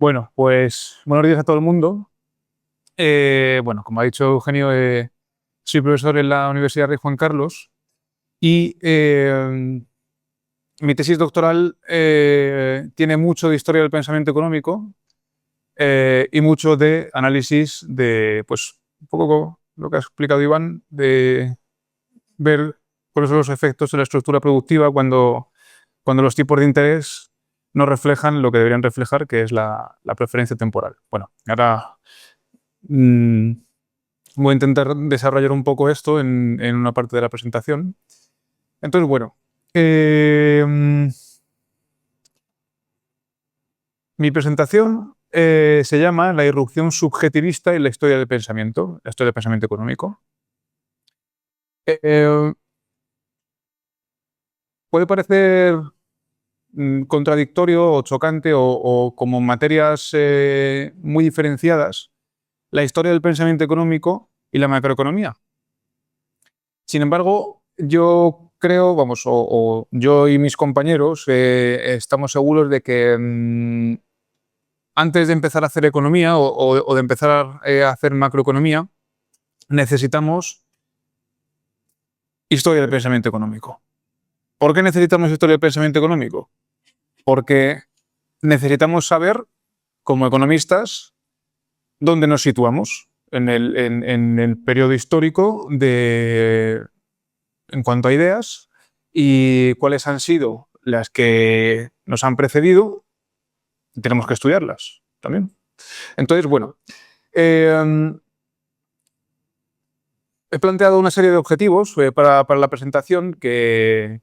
Bueno, pues buenos días a todo el mundo. Bueno, como ha dicho Eugenio, soy profesor en la Universidad Rey Juan Carlos y mi tesis doctoral tiene mucho de historia del pensamiento económico y mucho de análisis de, pues, un poco lo que ha explicado Iván, de ver cuáles son los efectos de la estructura productiva cuando los tipos de interés no reflejan lo que deberían reflejar, que es la preferencia temporal. Bueno, ahora mm, voy a intentar desarrollar un poco esto en una parte de la presentación. Entonces, bueno, mi presentación se llama La irrupción subjetivista y la historia del pensamiento, la historia del pensamiento económico. Eh, Puede parecer contradictorio o chocante o como materias muy diferenciadas la historia del pensamiento económico y la macroeconomía. Sin embargo, yo creo, vamos, o yo y mis compañeros estamos seguros de que antes de empezar a hacer economía o de empezar a hacer macroeconomía, necesitamos historia del pensamiento económico. ¿Por qué necesitamos historia del pensamiento económico? Porque necesitamos saber, como economistas, dónde nos situamos en el periodo histórico en cuanto a ideas y cuáles han sido las que nos han precedido. Tenemos que estudiarlas también. Entonces, bueno, he planteado una serie de objetivos para la presentación que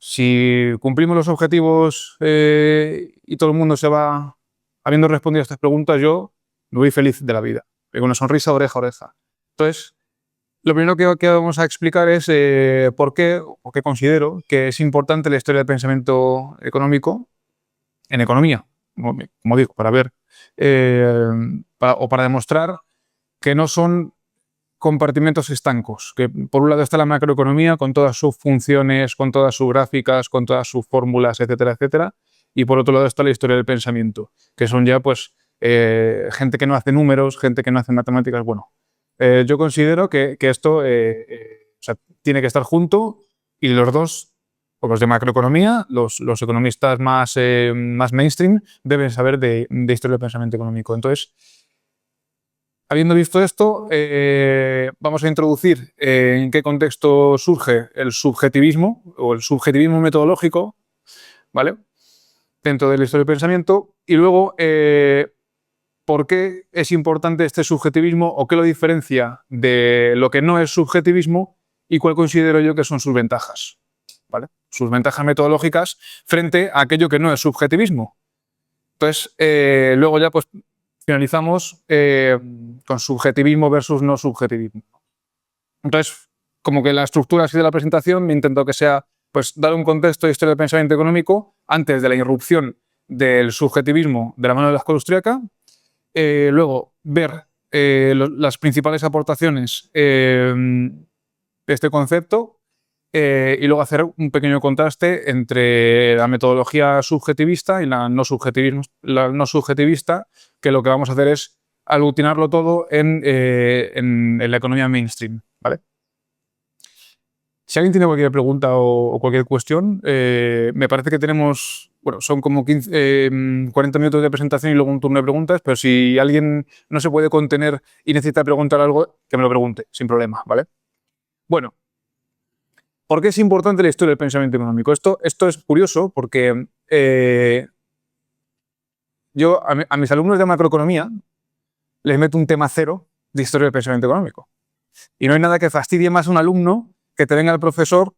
si cumplimos los objetivos y todo el mundo se va habiendo respondido a estas preguntas, yo me voy feliz de la vida, con una sonrisa oreja a oreja. Entonces, lo primero que vamos a explicar es por qué considero que es importante la historia del pensamiento económico en economía, como digo, para ver o para demostrar que no son compartimentos estancos, que por un lado está la macroeconomía con todas sus funciones, con todas sus gráficas, con todas sus fórmulas, etcétera, etcétera, y por otro lado está la historia del pensamiento, que son ya pues gente que no hace números, gente que no hace matemáticas. Bueno, yo considero que esto o sea, tiene que estar junto y los dos, o los de macroeconomía, los economistas más mainstream, deben saber de historia del pensamiento económico. Entonces, habiendo visto esto, vamos a introducir en qué contexto surge el subjetivismo o el subjetivismo metodológico, ¿vale? Dentro de la historia del pensamiento, y luego por qué es importante este subjetivismo o qué lo diferencia de lo que no es subjetivismo y cuál considero yo que son sus ventajas, ¿vale? Sus ventajas metodológicas frente a aquello que no es subjetivismo. Entonces, luego ya pues finalizamos con subjetivismo versus no subjetivismo. Entonces, como que la estructura así de la presentación me intento que sea pues dar un contexto de historia del pensamiento económico antes de la irrupción del subjetivismo de la mano de la escuela austríaca, luego ver las principales aportaciones de este concepto y luego hacer un pequeño contraste entre la metodología subjetivista y la no subjetivista, que lo que vamos a hacer es aglutinarlo todo en la economía mainstream, ¿vale? Si alguien tiene cualquier pregunta o cualquier cuestión, me parece que tenemos, bueno, son como 40 minutos de presentación y luego un turno de preguntas, pero si alguien no se puede contener y necesita preguntar algo, que me lo pregunte, sin problema, ¿vale? Bueno, ¿por qué es importante la historia del pensamiento económico? Esto es curioso porque yo a mis alumnos de macroeconomía les meto un tema cero de historia del pensamiento económico. Y no hay nada que fastidie más a un alumno que te venga el profesor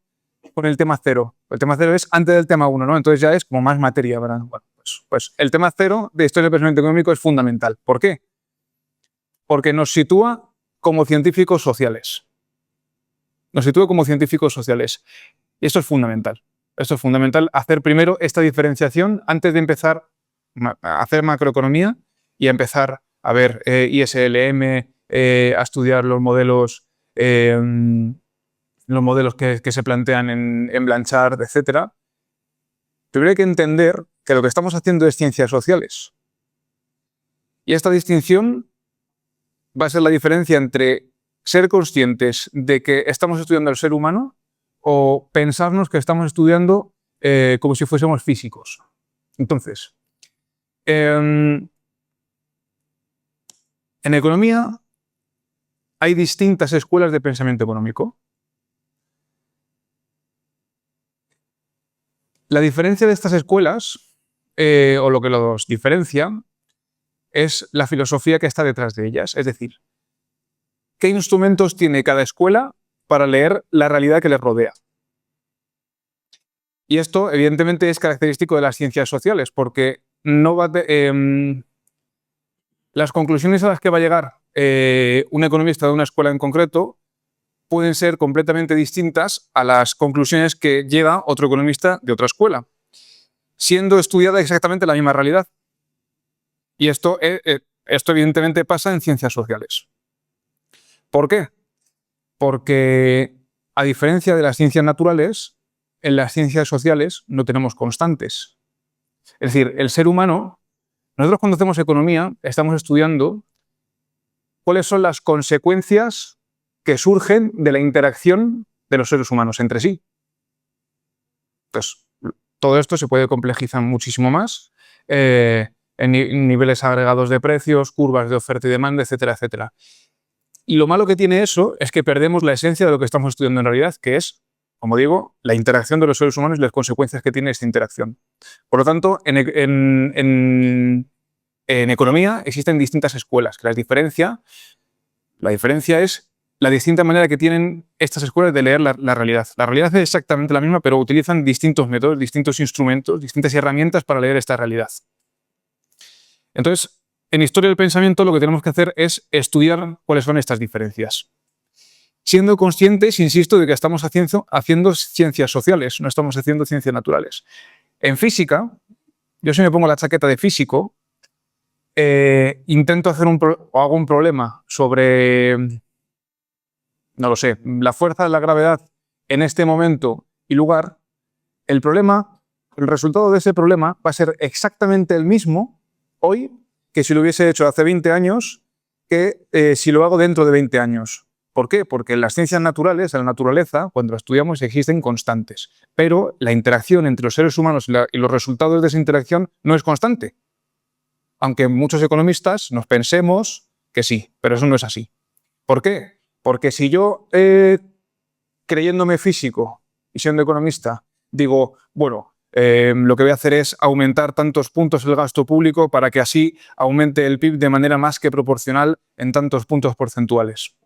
con el tema cero. El tema cero es antes del tema uno, ¿no? Entonces ya es como más materia, ¿verdad? Bueno, pues el tema cero de historia del pensamiento económico es fundamental. ¿Por qué? Porque nos sitúa como científicos sociales. Nos sitúa como científicos sociales. Y esto es fundamental. Esto es fundamental, hacer primero esta diferenciación antes de empezar a hacer macroeconomía y a empezar a ver ISLM, a estudiar los modelos que se plantean en Blanchard, etc. Primero hay que entender que lo que estamos haciendo es ciencias sociales. Y esta distinción va a ser la diferencia entre ser conscientes de que estamos estudiando al ser humano o pensarnos que estamos estudiando como si fuésemos físicos. Entonces, en economía hay distintas escuelas de pensamiento económico. La diferencia de estas escuelas, o lo que los diferencia, es la filosofía que está detrás de ellas. Es decir, ¿qué instrumentos tiene cada escuela para leer la realidad que les rodea? Y esto, evidentemente, es característico de las ciencias sociales, porque no va las conclusiones a las que va a llegar un economista de una escuela en concreto pueden ser completamente distintas a las conclusiones que llega otro economista de otra escuela, siendo estudiada exactamente la misma realidad. Y esto evidentemente pasa en ciencias sociales. ¿Por qué? Porque, a diferencia de las ciencias naturales, en las ciencias sociales no tenemos constantes. Es decir, el ser humano, nosotros cuando hacemos economía estamos estudiando cuáles son las consecuencias que surgen de la interacción de los seres humanos entre sí. Entonces, todo esto se puede complejizar muchísimo más en niveles agregados de precios, curvas de oferta y demanda, etcétera, etcétera. Y lo malo que tiene eso es que perdemos la esencia de lo que estamos estudiando en realidad, que es, como digo, la interacción de los seres humanos y las consecuencias que tiene esta interacción. Por lo tanto, en economía existen distintas escuelas, que la diferencia es la distinta manera que tienen estas escuelas de leer la realidad. La realidad es exactamente la misma, pero utilizan distintos métodos, distintos instrumentos, distintas herramientas para leer esta realidad. Entonces, en historia del pensamiento lo que tenemos que hacer es estudiar cuáles son estas diferencias. Siendo conscientes, insisto, de que estamos haciendo ciencias sociales, no estamos haciendo ciencias naturales. En física, yo si me pongo la chaqueta de físico, intento hacer hago un problema sobre, no lo sé, la fuerza de la gravedad en este momento y lugar. El resultado de ese problema va a ser exactamente el mismo hoy que si lo hubiese hecho hace 20 años que si lo hago dentro de 20 años. ¿Por qué? Porque en las ciencias naturales, en la naturaleza, cuando la estudiamos existen constantes, pero la interacción entre los seres humanos y los resultados de esa interacción no es constante. Aunque muchos economistas nos pensemos que sí, pero eso no es así. ¿Por qué? Porque si yo, creyéndome físico y siendo economista, digo, bueno, lo que voy a hacer es aumentar tantos puntos el gasto público para que así aumente el PIB de manera más que proporcional en tantos puntos porcentuales.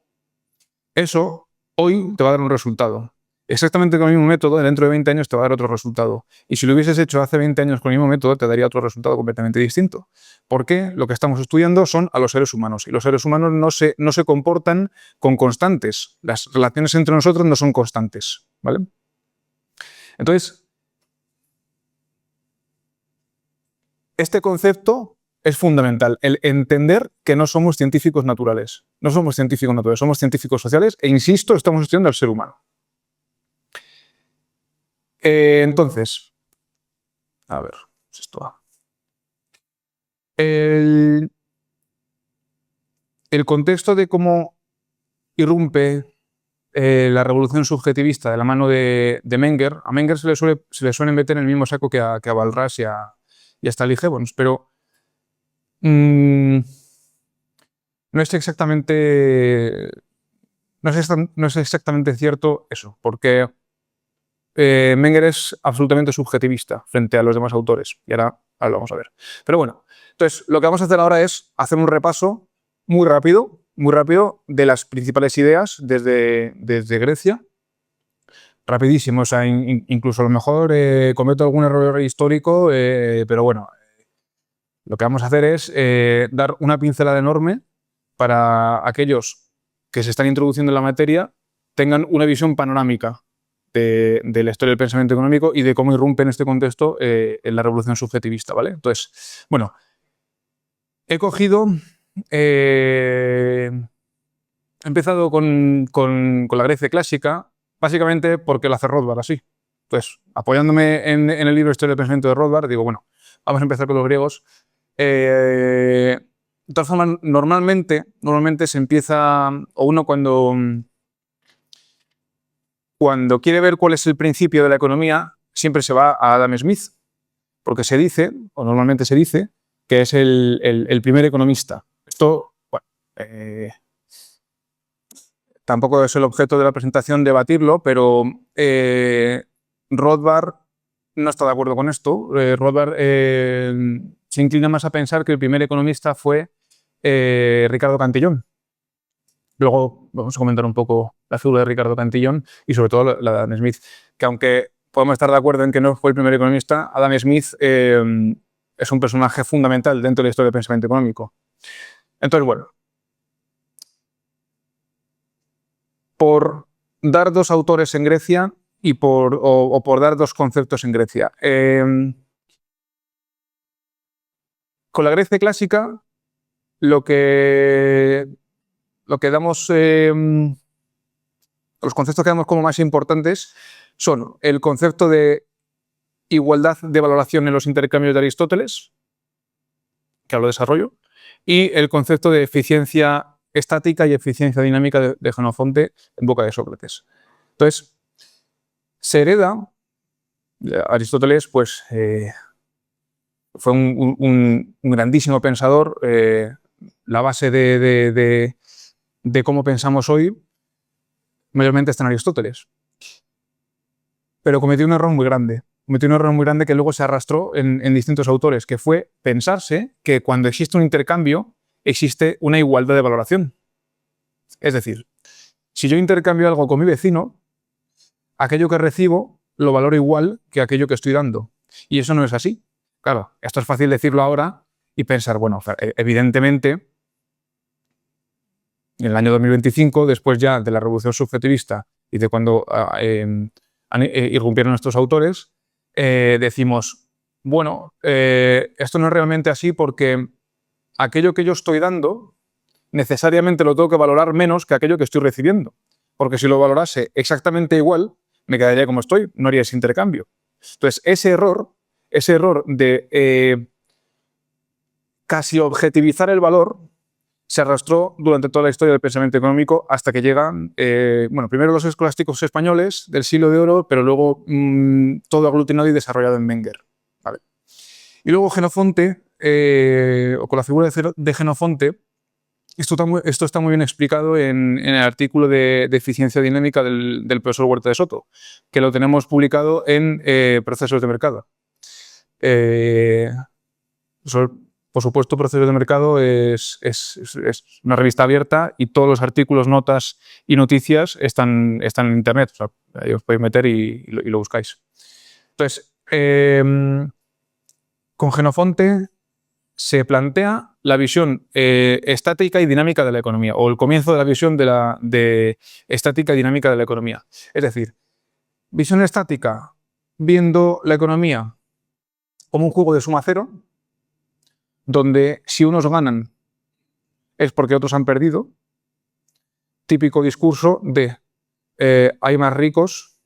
Eso hoy te va a dar un resultado. Exactamente con el mismo método, dentro de 20 años te va a dar otro resultado. Y si lo hubieses hecho hace 20 años con el mismo método, te daría otro resultado completamente distinto. Porque lo que estamos estudiando son a los seres humanos. Y los seres humanos no se comportan con constantes. Las relaciones entre nosotros no son constantes, ¿vale? Entonces, este concepto es fundamental, el entender que no somos científicos naturales. No somos científicos naturales, somos científicos sociales e, insisto, estamos estudiando al ser humano. Entonces, a ver, esto va. El contexto de cómo irrumpe la revolución subjetivista de la mano de Menger, a Menger se le suele meter en el mismo saco que a Walras y a Stanley Jevons, pero no es exactamente cierto eso, porque Menger es absolutamente subjetivista frente a los demás autores, y ahora lo vamos a ver. Pero bueno, entonces lo que vamos a hacer ahora es hacer un repaso muy rápido de las principales ideas desde Grecia. Rapidísimo, o sea, incluso a lo mejor cometo algún error histórico, pero bueno, lo que vamos a hacer es dar una pincelada enorme para aquellos que se están introduciendo en la materia tengan una visión panorámica de la historia del pensamiento económico y de cómo irrumpe en este contexto en la revolución subjetivista, ¿vale? Entonces, bueno, he empezado con la Grecia clásica, básicamente porque lo hace Rothbard así. Entonces, apoyándome en el libro Historia del pensamiento de Rothbard, digo, bueno, Vamos a empezar con los griegos. De todas formas, normalmente se empieza, o uno cuando quiere ver cuál es el principio de la economía, siempre se va a Adam Smith, porque se dice, o normalmente se dice, que es el primer economista. Esto, bueno, tampoco es el objeto de la presentación debatirlo, pero Rothbard no está de acuerdo con esto. Rothbard se inclina más a pensar que el primer economista fue Ricardo Cantillon. Luego vamos a comentar un poco la figura de Ricardo Cantillon y sobre todo la de Adam Smith, que aunque podemos estar de acuerdo en que no fue el primer economista, Adam Smith es un personaje fundamental dentro de la historia del pensamiento económico. Entonces, bueno, por dar dos autores en Grecia y por dar dos conceptos en Grecia. Con la Grecia clásica, lo que damos, los conceptos que damos como más importantes son el concepto de igualdad de valoración en los intercambios de Aristóteles, que ahora lo desarrollo, y el concepto de eficiencia estática y eficiencia dinámica de Jenofonte en boca de Sócrates. Entonces, se hereda, Aristóteles pues, fue un grandísimo pensador, la base de cómo pensamos hoy mayormente está en Aristóteles. Pero cometió un error muy grande. Cometió un error muy grande que luego se arrastró en distintos autores, que fue pensarse que cuando existe un intercambio existe una igualdad de valoración. Es decir, si yo intercambio algo con mi vecino, aquello que recibo lo valoro igual que aquello que estoy dando. Y eso no es así. Claro, esto es fácil decirlo ahora y pensar, bueno, evidentemente, en el año 2025, después ya de la revolución subjetivista y de cuando irrumpieron estos autores, decimos, bueno, esto no es realmente así porque aquello que yo estoy dando necesariamente lo tengo que valorar menos que aquello que estoy recibiendo. Porque si lo valorase exactamente igual, me quedaría como estoy, no haría ese intercambio. Entonces, ese error de casi objetivizar el valor se arrastró durante toda la historia del pensamiento económico hasta que llegan, bueno, primero los escolásticos españoles del siglo de oro, pero luego todo aglutinado y desarrollado en Menger. ¿Vale? Y luego Jenofonte, o con la figura de Jenofonte, esto está muy bien explicado en el artículo de eficiencia dinámica del profesor Huerta de Soto, que lo tenemos publicado en Procesos de Mercado. Por supuesto, Procesos de Mercado es una revista abierta y todos los artículos, notas y noticias están en internet. O sea, ahí os podéis meter y lo buscáis. Entonces, con Jenofonte se plantea la visión estática y dinámica de la economía, o el comienzo de la visión de estática y dinámica de la economía. Es decir, visión estática, viendo la economía como un juego de suma cero, donde si unos ganan es porque otros han perdido. Típico discurso de hay más ricos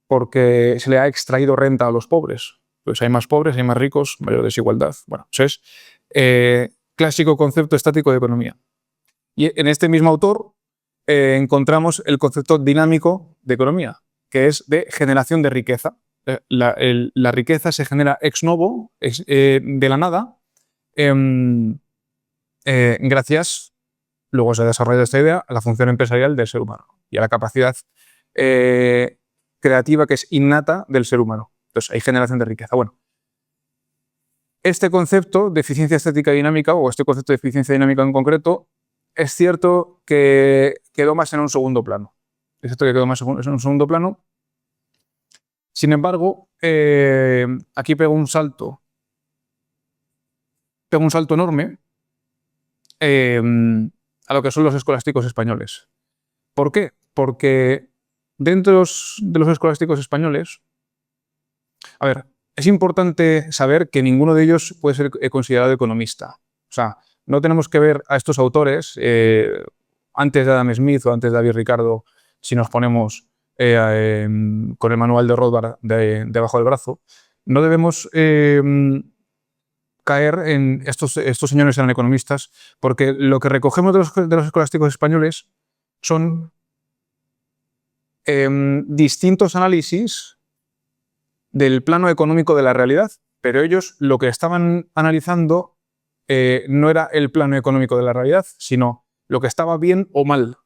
porque se le ha extraído renta a los pobres. Pues hay más pobres, hay más ricos, mayor desigualdad. Bueno, eso es clásico concepto estático de economía. Y en este mismo autor encontramos el concepto dinámico de economía, que es de generación de riqueza. La riqueza se genera ex novo, de la nada, gracias, luego se ha desarrollado esta idea, a la función empresarial del ser humano y a la capacidad creativa que es innata del ser humano. Entonces, hay generación de riqueza. Bueno, este concepto de eficiencia estética y dinámica, o este concepto de eficiencia dinámica en concreto, es cierto que quedó más en un segundo plano. Es cierto que quedó más en un segundo plano. Sin embargo, aquí pego un salto enorme a lo que son los escolásticos españoles. ¿Por qué? Porque dentro de los escolásticos españoles, a ver, es importante saber que ninguno de ellos puede ser considerado economista. O sea, no tenemos que ver a estos autores antes de Adam Smith o antes de David Ricardo, si nos ponemos con el manual de Rothbard debajo del brazo. No debemos caer en estos señores eran economistas, porque lo que recogemos de los escolásticos españoles son distintos análisis del plano económico de la realidad, pero ellos lo que estaban analizando no era el plano económico de la realidad, sino lo que estaba bien o mal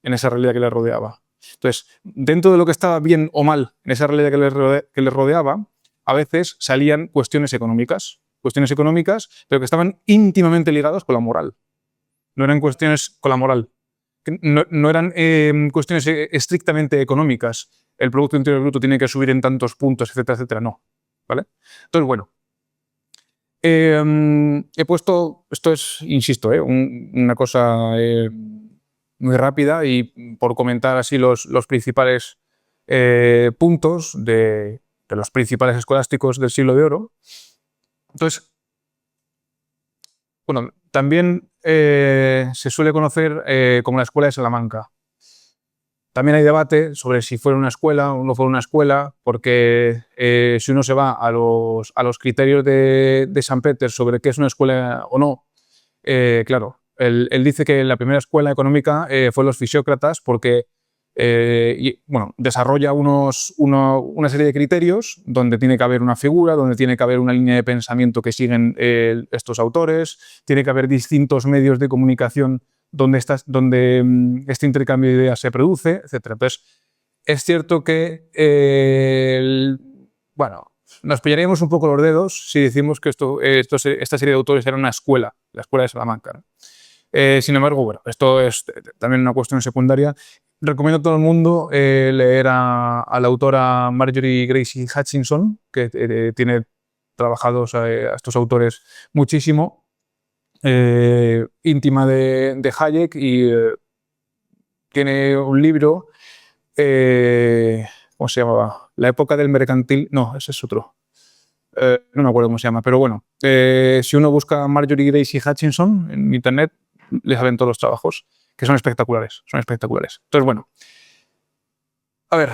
en esa realidad que les rodeaba. Entonces, dentro de lo que estaba bien o mal en esa realidad que les rodeaba, a veces salían cuestiones económicas, pero que estaban íntimamente ligadas con la moral. No eran cuestiones con la moral. No eran cuestiones estrictamente económicas. El Producto Interior Bruto tiene que subir en tantos puntos, etcétera, etcétera. No. ¿Vale? Entonces, bueno. He puesto, esto es, insisto, una cosa muy rápida y por comentar así los principales puntos de los principales escolásticos del Siglo de Oro. Entonces, bueno, también se suele conocer como la Escuela de Salamanca. También hay debate sobre si fuera una escuela o no fuera una escuela, porque si uno se va a los criterios de San Peter sobre qué es una escuela o no, claro, él dice que la primera escuela económica fue los fisiócratas porque desarrolla una serie de criterios donde tiene que haber una figura, donde tiene que haber una línea de pensamiento que siguen estos autores, tiene que haber distintos medios de comunicación donde este intercambio de ideas se produce, etc. Entonces, es cierto que nos pillaríamos un poco los dedos si decimos que esta serie de autores era una escuela, la Escuela de Salamanca, ¿no? Sin embargo, bueno, esto es también una cuestión secundaria. Recomiendo a todo el mundo leer a la autora Marjorie Gracie Hutchinson, que tiene trabajados a estos autores muchísimo, íntima de Hayek, y tiene un libro, ¿cómo se llamaba? La época del mercantil, no, ese es otro. No me acuerdo cómo se llama, pero bueno, si uno busca Marjorie Gracie Hutchinson en internet, les salen todos los trabajos, que son espectaculares, Entonces, bueno, a ver,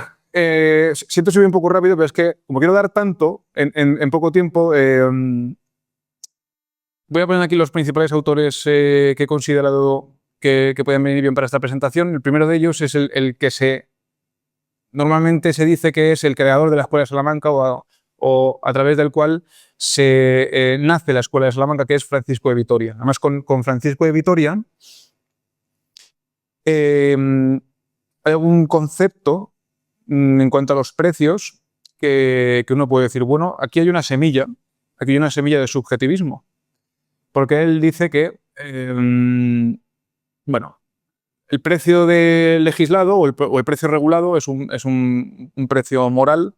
siento que soy un poco rápido, pero es que como quiero dar tanto en poco tiempo, voy a poner aquí los principales autores que he considerado que pueden venir bien para esta presentación. El primero de ellos es el que normalmente se dice que es el creador de la Escuela de Salamanca o a través del cual nace la Escuela de Salamanca, que es Francisco de Vitoria. Además, con Francisco de Vitoria hay un concepto en cuanto a los precios que uno puede decir, bueno, aquí hay una semilla de subjetivismo. Porque él dice que, el precio legislado o el precio regulado es un precio moral.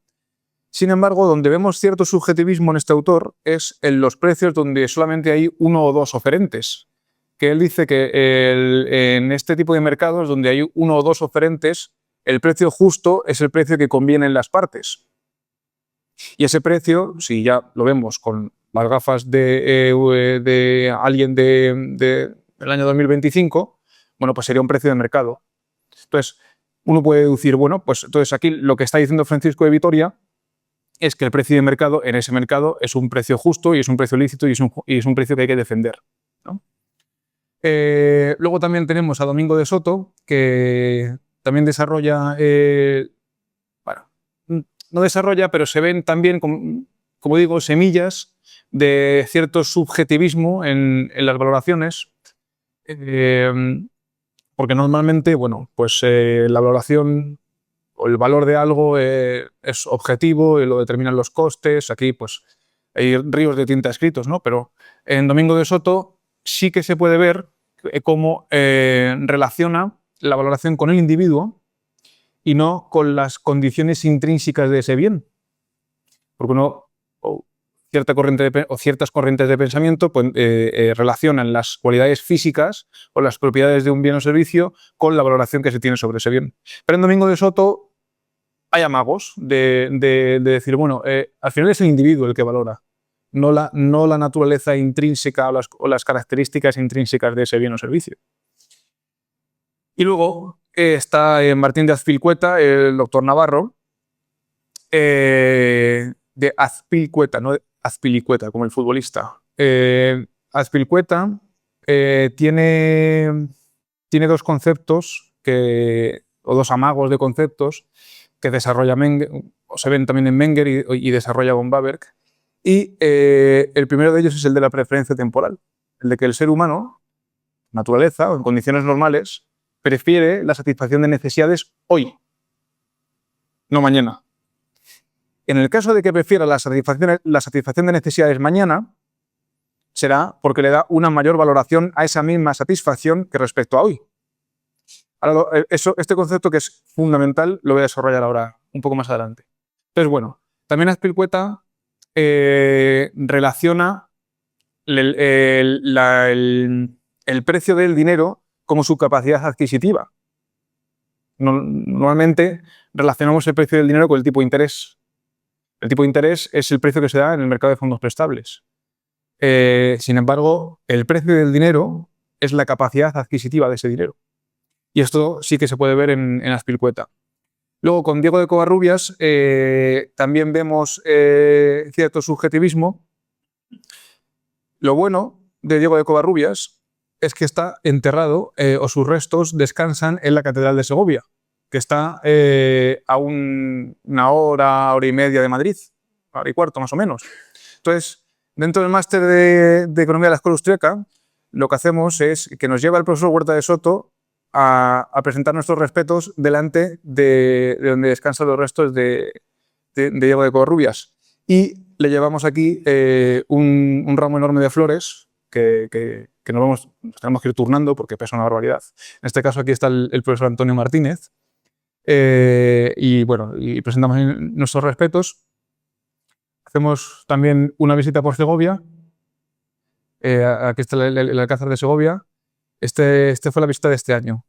Sin embargo, donde vemos cierto subjetivismo en este autor es en los precios donde solamente hay uno o dos oferentes. Que él dice que en este tipo de mercados donde hay uno o dos oferentes, el precio justo es el precio que conviene en las partes. Y ese precio, si ya lo vemos con las gafas de alguien del año 2025, bueno, pues sería un precio de mercado. Entonces, uno puede deducir, bueno, pues entonces aquí lo que está diciendo Francisco de Vitoria es que el precio de mercado en ese mercado es un precio justo y es un precio lícito y es un precio que hay que defender, ¿no? Luego también tenemos a Domingo de Soto, que también desarrolla, no desarrolla, pero se ven también, como digo, semillas de cierto subjetivismo en las valoraciones, porque normalmente, bueno, pues la valoración o el valor de algo es objetivo y lo determinan los costes. Aquí, pues, hay ríos de tinta escritos, ¿no? Pero en Domingo de Soto sí que se puede ver cómo relaciona la valoración con el individuo y no con las condiciones intrínsecas de ese bien. Porque ciertas corrientes de pensamiento pues, relacionan las cualidades físicas o las propiedades de un bien o servicio con la valoración que se tiene sobre ese bien. Pero en Domingo de Soto hay amagos de decir, bueno, al final es el individuo el que valora, no la naturaleza intrínseca o las características intrínsecas de ese bien o servicio. Y luego está Martín de Azpilcueta, el doctor Navarro, de Azpilicueta, no de Azpilicueta, como el futbolista. Azpilicueta tiene dos conceptos, o dos amagos de conceptos que desarrolla Menger, o se ven también en Menger y desarrolla von Bawerk. Y el primero de ellos es el de la preferencia temporal, el de que el ser humano, naturaleza o en condiciones normales, prefiere la satisfacción de necesidades hoy, no mañana. En el caso de que prefiera la satisfacción de necesidades mañana, será porque le da una mayor valoración a esa misma satisfacción que respecto a hoy. Ahora, este concepto que es fundamental lo voy a desarrollar ahora, un poco más adelante. Entonces, bueno, también Azpilicueta relaciona el precio del dinero como su capacidad adquisitiva. Normalmente relacionamos el precio del dinero con el tipo de interés. El tipo de interés es el precio que se da en el mercado de fondos prestables. Sin embargo, el precio del dinero es la capacidad adquisitiva de ese dinero. Y esto sí que se puede ver en Azpilicueta. Luego, con Diego de Covarrubias también vemos cierto subjetivismo. Lo bueno de Diego de Covarrubias es que está enterrado, o sus restos descansan en la Catedral de Segovia, que está a una hora y media de Madrid, hora y cuarto más o menos. Entonces, dentro del máster de Economía de la Escuela Austríaca, lo que hacemos es que nos lleva el profesor Huerta de Soto a presentar nuestros respetos delante de donde descansan los restos de Diego de Covarrubias. Y le llevamos aquí un ramo enorme de flores que nos tenemos que ir turnando porque pesa una barbaridad. En este caso aquí está el profesor Antonio Martínez. Y bueno, y presentamos nuestros respetos. Hacemos también una visita por Segovia. Aquí está el Alcázar de Segovia. Este fue la visita de este año.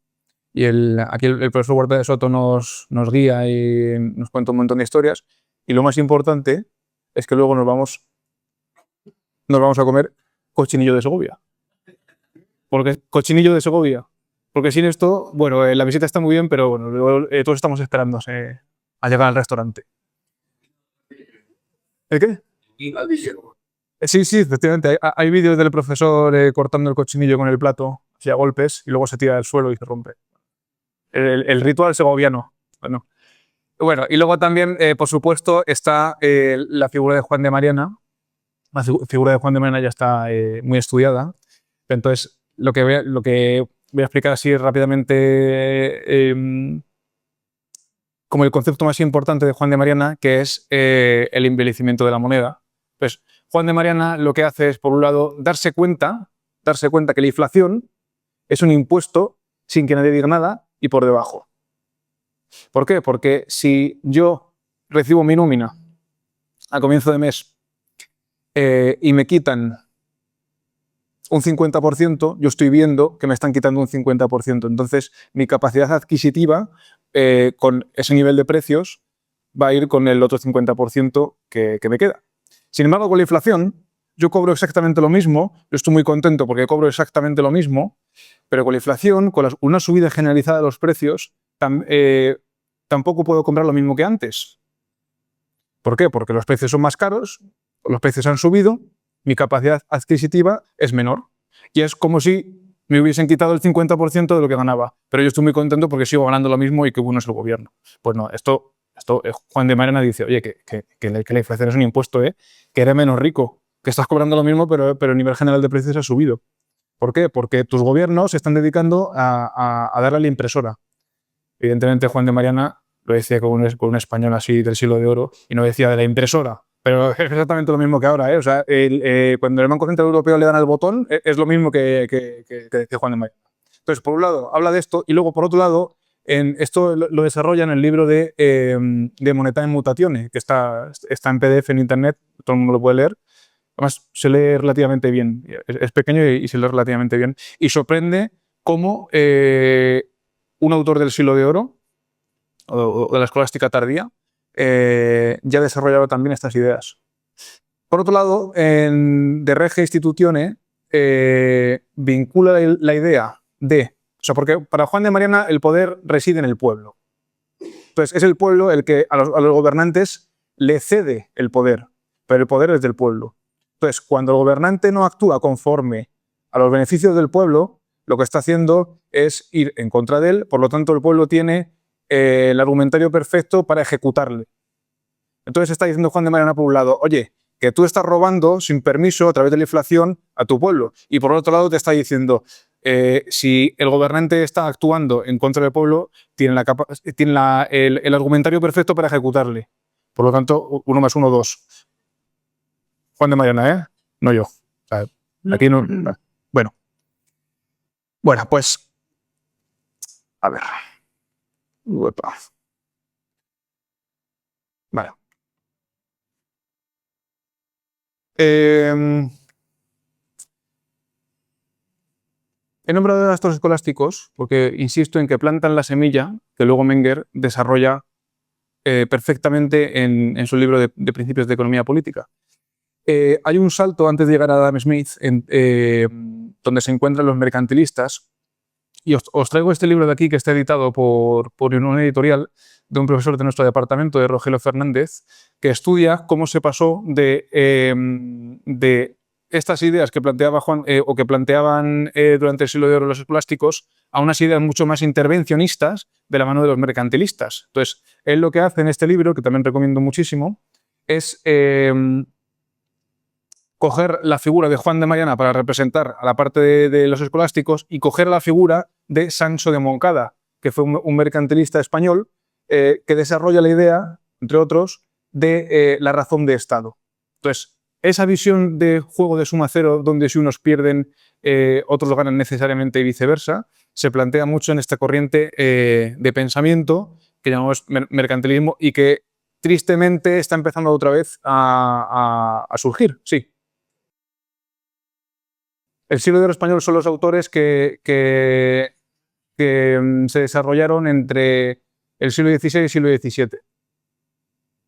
Y aquí el profesor Huerta de Soto nos guía y nos cuenta un montón de historias. Y lo más importante es que luego nos vamos a comer cochinillo de Segovia. Porque cochinillo de Segovia. Porque sin esto, bueno, la visita está muy bien, pero bueno, luego, todos estamos esperando a llegar al restaurante. ¿El qué? Sí, efectivamente. Hay vídeos del profesor cortando el cochinillo con el plato, así a golpes, y luego se tira al suelo y se rompe. El ritual segoviano. Bueno, y luego también, por supuesto, está la figura de Juan de Mariana. La figura de Juan de Mariana ya está muy estudiada. Entonces, lo que voy a explicar así rápidamente como el concepto más importante de Juan de Mariana, que es el embellecimiento de la moneda. Pues Juan de Mariana lo que hace es, por un lado, darse cuenta que la inflación es un impuesto sin que nadie diga nada y por debajo. ¿Por qué? Porque si yo recibo mi nómina a comienzo de mes y me quitan un 50%, yo estoy viendo que me están quitando un 50%. Entonces, mi capacidad adquisitiva con ese nivel de precios va a ir con el otro 50% que me queda. Sin embargo, con la inflación, yo cobro exactamente lo mismo, yo estoy muy contento porque cobro exactamente lo mismo, pero con la inflación, con una subida generalizada de los precios, tampoco puedo comprar lo mismo que antes. ¿Por qué? Porque los precios son más caros, los precios han subido, mi capacidad adquisitiva es menor. Y es como si me hubiesen quitado el 50% de lo que ganaba. Pero yo estoy muy contento porque sigo ganando lo mismo y que bueno es el gobierno. Pues no, esto Juan de Mariana dice, oye, que la inflación es un impuesto, que eres menos rico, que estás cobrando lo mismo, pero el nivel general de precios ha subido. ¿Por qué? Porque tus gobiernos se están dedicando a darle a la impresora. Evidentemente, Juan de Mariana lo decía con un español así del siglo de oro y no decía de la impresora. Pero es exactamente lo mismo que ahora, O sea, cuando el Banco Central Europeo le dan al botón, es lo mismo que decía Juan de Mariana. Entonces, por un lado, habla de esto y luego, por otro lado, esto lo desarrolla en el libro de Monetae Mutatione, que está en PDF en Internet, todo el mundo lo puede leer. Además, se lee relativamente bien. Es pequeño y se lee relativamente bien. Y sorprende cómo un autor del siglo de oro, o de la escolástica tardía, ya desarrollaba también estas ideas. Por otro lado, De Regia Institutione vincula la idea de... O sea, porque para Juan de Mariana el poder reside en el pueblo. Entonces, es el pueblo el que a los gobernantes le cede el poder, pero el poder es del pueblo. Entonces, cuando el gobernante no actúa conforme a los beneficios del pueblo, lo que está haciendo es ir en contra de él, por lo tanto el pueblo tiene el argumentario perfecto para ejecutarle. Entonces está diciendo Juan de Mariana por un lado, oye, que tú estás robando sin permiso a través de la inflación a tu pueblo. Y por otro lado te está diciendo, si el gobernante está actuando en contra del pueblo, tiene el argumentario perfecto para ejecutarle. Por lo tanto, 1 más 1, 2. Juan de Mariana, ¿eh? No yo. O sea, aquí no. Bueno. Bueno, pues. A ver. Uepa. Vale. He nombrado a estos escolásticos porque insisto en que plantan la semilla que luego Menger desarrolla perfectamente en su libro de Principios de Economía Política. Hay un salto antes de llegar a Adam Smith donde se encuentran los mercantilistas y os traigo este libro de aquí que está editado por una editorial de un profesor de nuestro departamento, de Rogelio Fernández, que estudia cómo se pasó de estas ideas que planteaba Juan o que planteaban durante el siglo de oro los escolásticos a unas ideas mucho más intervencionistas de la mano de los mercantilistas. Entonces, él lo que hace en este libro, que también recomiendo muchísimo, es coger la figura de Juan de Mariana para representar a la parte de los escolásticos y coger la figura de Sancho de Moncada, que fue un mercantilista español que desarrolla la idea, entre otros, de la razón de Estado. Entonces, esa visión de juego de suma cero, donde si unos pierden, otros ganan necesariamente y viceversa, se plantea mucho en esta corriente de pensamiento que llamamos mercantilismo y que tristemente está empezando otra vez a surgir, sí. El siglo de oro español son los autores que se desarrollaron entre el siglo XVI y el siglo XVII.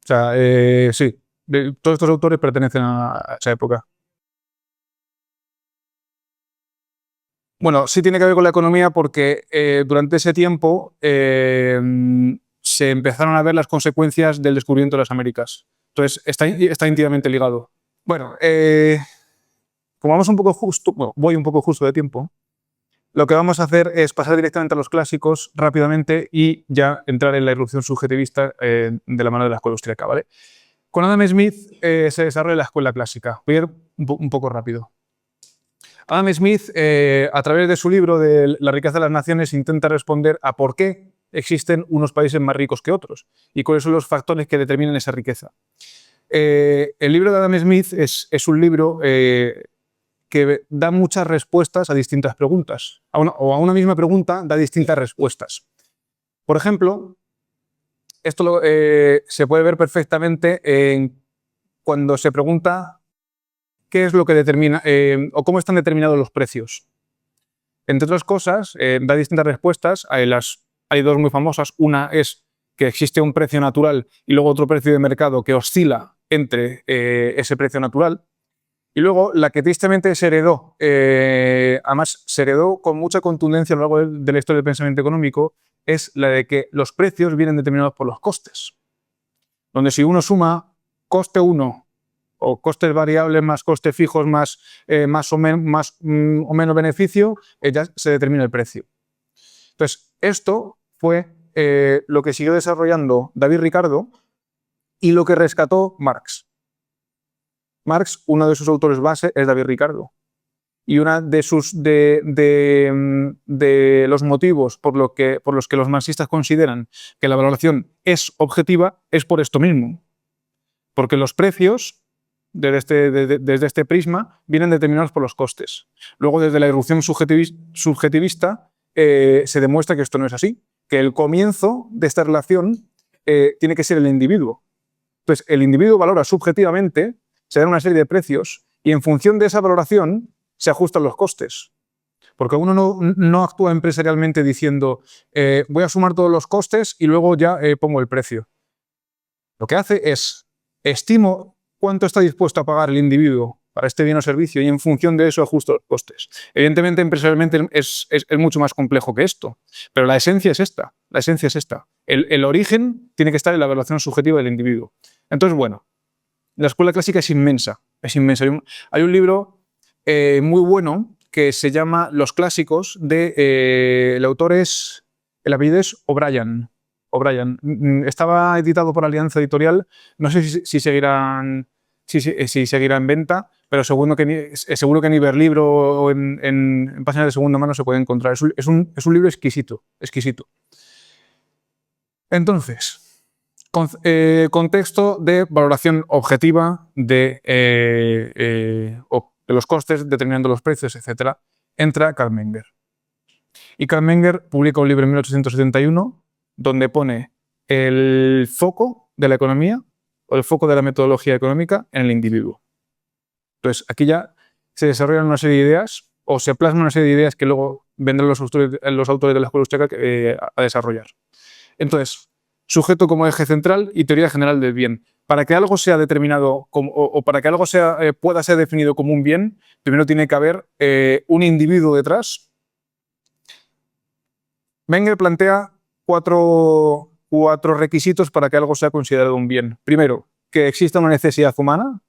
O sea, sí, todos estos autores pertenecen a esa época. Bueno, sí tiene que ver con la economía porque durante ese tiempo se empezaron a ver las consecuencias del descubrimiento de las Américas. Entonces, está íntimamente ligado. Bueno, como vamos un poco justo, bueno, voy un poco justo de tiempo, lo que vamos a hacer es pasar directamente a los clásicos rápidamente y ya entrar en la irrupción subjetivista de la mano de la escuela austríaca, ¿vale? Con Adam Smith se desarrolla la escuela clásica. Voy a ir un poco rápido. Adam Smith, a través de su libro de La riqueza de las naciones, intenta responder a por qué existen unos países más ricos que otros y cuáles son los factores que determinan esa riqueza. El libro de Adam Smith es un libro que da muchas respuestas a distintas preguntas. O a una misma pregunta da distintas respuestas. Por ejemplo, esto se puede ver perfectamente cuando se pregunta qué es lo que determina o cómo están determinados los precios. Entre otras cosas, da distintas respuestas. Hay dos muy famosas. Una es que existe un precio natural y luego otro precio de mercado que oscila entre ese precio natural. Y luego, la que tristemente se heredó, además se heredó con mucha contundencia a lo largo de la historia del pensamiento económico, es la de que los precios vienen determinados por los costes. Donde si uno suma coste 1 o costes variables más costes fijos más o menos beneficio, ya se determina el precio. Entonces, esto fue lo que siguió desarrollando David Ricardo y lo que rescató Marx. Marx, uno de sus autores base es David Ricardo. Y uno de los motivos por los que los marxistas consideran que la valoración es objetiva es por esto mismo. Porque los precios, desde este prisma, vienen determinados por los costes. Luego, desde la irrupción subjetivista, se demuestra que esto no es así. Que el comienzo de esta relación tiene que ser el individuo. Entonces, el individuo valora subjetivamente, se dan una serie de precios y en función de esa valoración se ajustan los costes. Porque uno no actúa empresarialmente diciendo voy a sumar todos los costes y luego ya pongo el precio. Lo que hace es estimo cuánto está dispuesto a pagar el individuo para este bien o servicio y en función de eso ajusto los costes. Evidentemente, empresarialmente es mucho más complejo que esto, pero la esencia es esta. La esencia es esta. El origen tiene que estar en la evaluación subjetiva del individuo. Entonces, bueno, la escuela clásica es inmensa, es inmensa. Hay un libro muy bueno que se llama Los clásicos, el autor es, el apellido es O'Brien. Estaba editado por Alianza Editorial, no sé si seguirán, si seguirá en venta, pero seguro que en Iberlibro o en páginas de segunda mano se puede encontrar. Es un libro exquisito, exquisito. Entonces, contexto de valoración objetiva de los costes, determinando los precios, etc. Entra Carl Menger. Y Carl Menger publica un libro en 1871 donde pone el foco de la economía o el foco de la metodología económica en el individuo. Entonces, aquí ya se desarrollan una serie de ideas o se plasman una serie de ideas que luego vendrán los autores de la escuela austríaca a desarrollar. Entonces, sujeto como eje central y teoría general del bien. Para que algo sea determinado o para que algo pueda ser definido como un bien, primero tiene que haber un individuo detrás. Menger plantea cuatro requisitos para que algo sea considerado un bien. Primero, que exista una necesidad humana.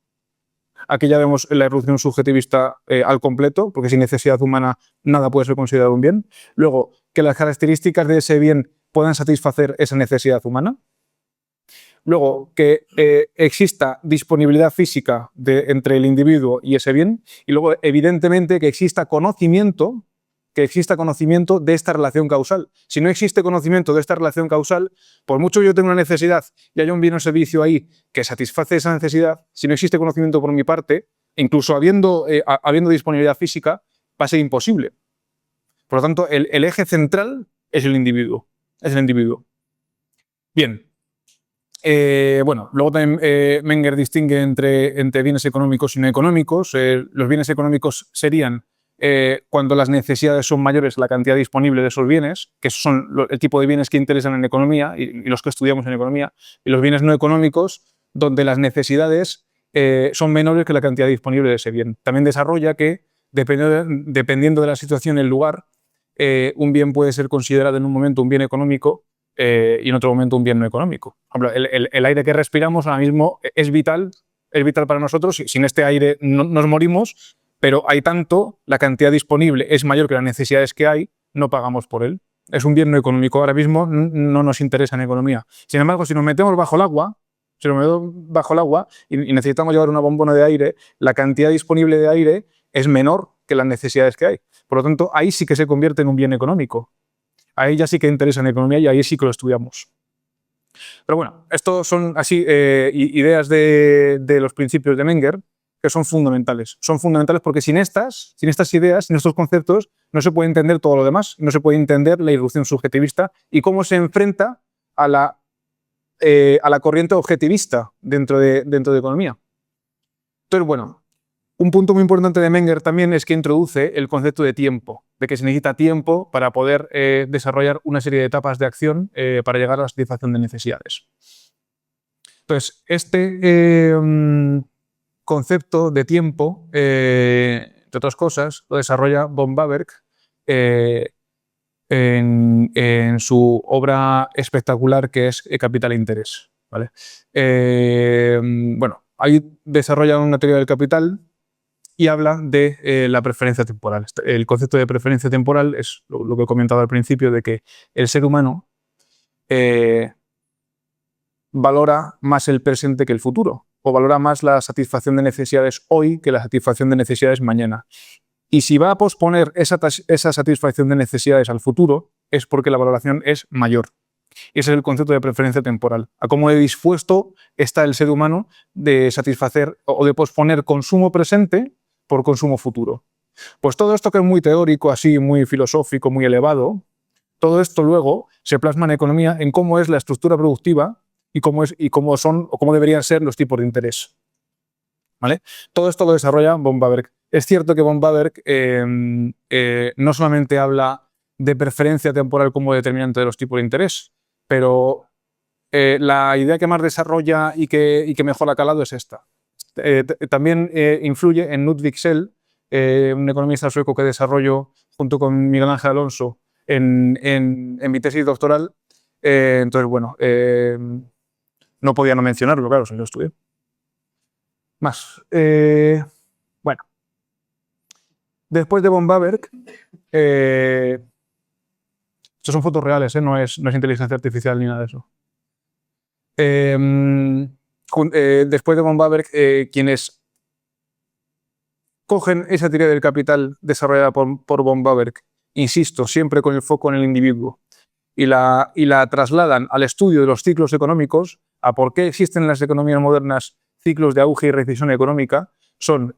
Aquí ya vemos la irrupción subjetivista al completo, porque sin necesidad humana nada puede ser considerado un bien. Luego, que las características de ese bien puedan satisfacer esa necesidad humana. Luego, que exista disponibilidad física entre el individuo y ese bien. Y luego, evidentemente, que exista conocimiento de esta relación causal. Si no existe conocimiento de esta relación causal, por mucho que yo tenga una necesidad y haya un bien o servicio ahí que satisface esa necesidad, si no existe conocimiento por mi parte, incluso habiendo disponibilidad física, va a ser imposible. Por lo tanto, el eje central es el individuo. Bien. Bueno, luego también Menger distingue entre bienes económicos y no económicos. Los bienes económicos serían cuando las necesidades son mayores a la cantidad disponible de esos bienes, que son el tipo de bienes que interesan en economía y los que estudiamos en economía, y los bienes no económicos, donde las necesidades son menores que la cantidad disponible de ese bien. También desarrolla que, dependiendo de la situación y el lugar, un bien puede ser considerado en un momento un bien económico y en otro momento un bien no económico. Por ejemplo, el aire que respiramos ahora mismo es vital para nosotros. Sin este aire nos morimos, pero hay tanto, la cantidad disponible es mayor que las necesidades que hay, no pagamos por él. Es un bien no económico. Ahora mismo no nos interesa en economía. Sin embargo, si nos metemos bajo el agua, y necesitamos llevar una bombona de aire, la cantidad disponible de aire es menor que las necesidades que hay. Por lo tanto, ahí sí que se convierte en un bien económico. Ahí ya sí que interesa en economía y ahí sí que lo estudiamos. Pero bueno, estos son así ideas de los principios de Menger que son fundamentales. Son fundamentales porque sin estas ideas, sin estos conceptos, no se puede entender todo lo demás. No se puede entender la irrupción subjetivista y cómo se enfrenta a la corriente objetivista dentro de economía. Entonces, bueno, un punto muy importante de Menger también es que introduce el concepto de tiempo, de que se necesita tiempo para poder desarrollar una serie de etapas de acción para llegar a la satisfacción de necesidades. Entonces, este concepto de tiempo, entre otras cosas, lo desarrolla von Bawerk en su obra espectacular que es Capital e Interés. ¿Vale? Bueno, ahí desarrolla una teoría del capital y habla de la preferencia temporal. El concepto de preferencia temporal es lo que he comentado al principio, de que el ser humano valora más el presente que el futuro, o valora más la satisfacción de necesidades hoy que la satisfacción de necesidades mañana. Y si va a posponer esa satisfacción de necesidades al futuro, es porque la valoración es mayor. Y ese es el concepto de preferencia temporal. A cómo de dispuesto está el ser humano de satisfacer o de posponer consumo presente por consumo futuro. Pues todo esto que es muy teórico, así muy filosófico, muy elevado, todo esto luego se plasma en economía en cómo es la estructura productiva y cómo son o cómo deberían ser los tipos de interés. ¿Vale? Todo esto lo desarrolla von Bawerk. Es cierto que von Bawerk no solamente habla de preferencia temporal como determinante de los tipos de interés, pero la idea que más desarrolla y que mejor ha calado es esta. También influye en Ludwig Sell, un economista sueco que desarrolló junto con Miguel Ángel Alonso en mi tesis doctoral. Entonces, bueno, No podía no mencionarlo, claro, si lo estudié. Más. Bueno. Después de von Bawerk, estas son fotos reales, no es inteligencia artificial ni nada de eso. Después de von Bawerk, quienes cogen esa teoría del capital desarrollada por von Bawerk, insisto, siempre con el foco en el individuo, y la trasladan al estudio de los ciclos económicos, a por qué existen en las economías modernas ciclos de auge y recesión económica, son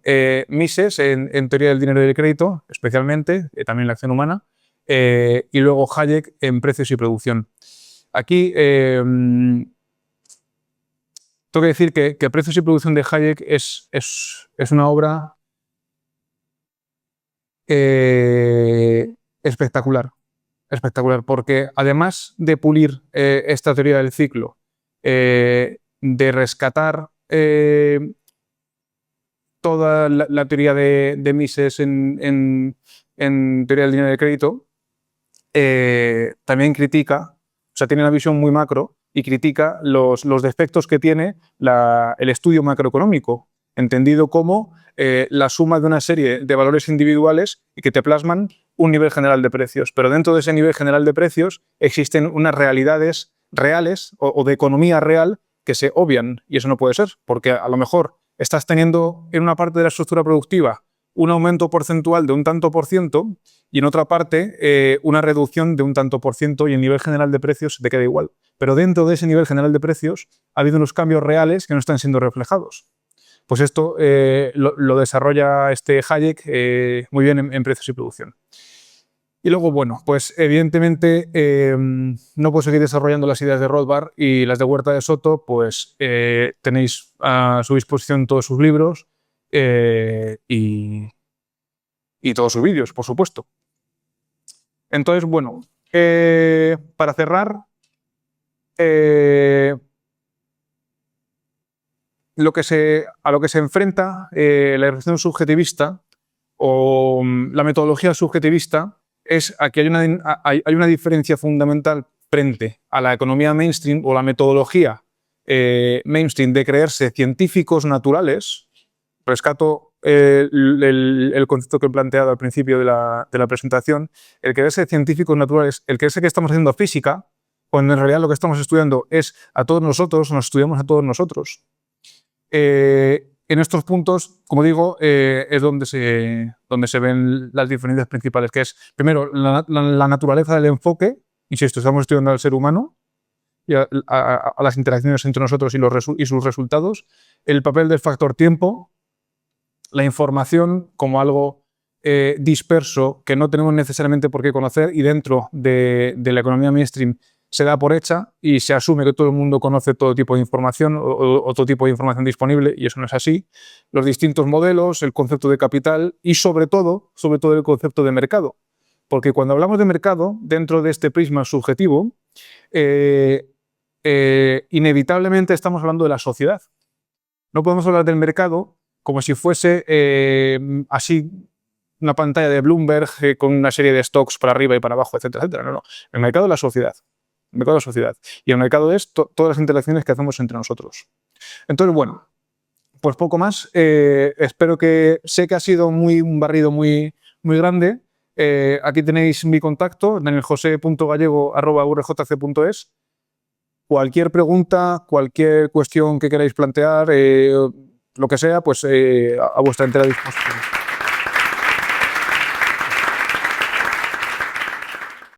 Mises en teoría del dinero y del crédito, especialmente, también en la acción humana, y luego Hayek en precios y producción. Aquí tengo que decir que Precios y producción de Hayek es una obra espectacular, porque además de pulir esta teoría del ciclo, de rescatar toda la teoría de Mises en teoría del dinero y del crédito, también critica, o sea, tiene una visión muy macro y critica los defectos que tiene el estudio macroeconómico, entendido como la suma de una serie de valores individuales y que te plasman un nivel general de precios. Pero dentro de ese nivel general de precios existen unas realidades reales o de economía real que se obvian, y eso no puede ser, porque a lo mejor estás teniendo en una parte de la estructura productiva un aumento porcentual de un tanto por ciento y en otra parte una reducción de un tanto por ciento y el nivel general de precios te queda igual. Pero dentro de ese nivel general de precios ha habido unos cambios reales que no están siendo reflejados. Pues esto lo desarrolla Hayek muy bien en precios y producción. Y luego, bueno, pues evidentemente no puedo seguir desarrollando las ideas de Rothbard, y las de Huerta de Soto, pues tenéis a su disposición todos sus libros y todos sus vídeos, por supuesto. Entonces, bueno, para cerrar, a lo que se enfrenta la elección subjetivista o la metodología subjetivista es a que hay una diferencia fundamental frente a la economía mainstream o la metodología mainstream de creerse científicos naturales. Rescato el concepto que he planteado al principio de la presentación, el creerse científicos naturales, el creerse que estamos haciendo física, cuando en realidad lo que estamos estudiando es a todos nosotros, nos estudiamos a todos nosotros. En estos puntos, como digo, es donde se ven las diferencias principales, que es, primero, la naturaleza del enfoque. Insisto, estamos estudiando al ser humano y a las interacciones entre nosotros y sus resultados. El papel del factor tiempo, la información como algo disperso que no tenemos necesariamente por qué conocer, y dentro de la economía mainstream se da por hecha y se asume que todo el mundo conoce todo tipo de información o todo tipo de información disponible, y eso no es así. Los distintos modelos, el concepto de capital y sobre todo el concepto de mercado. Porque cuando hablamos de mercado, dentro de este prisma subjetivo, inevitablemente estamos hablando de la sociedad. No podemos hablar del mercado como si fuese así una pantalla de Bloomberg con una serie de stocks para arriba y para abajo, etcétera, etcétera. No. El mercado es la sociedad. El mercado es la sociedad. Y el mercado es todas las interacciones que hacemos entre nosotros. Entonces, bueno, pues poco más. Espero que... Sé que ha sido un barrido muy grande. Aquí tenéis mi contacto, danieljose.gallego@urjc.es. Cualquier pregunta, cualquier cuestión que queráis plantear, lo que sea, pues a vuestra entera disposición.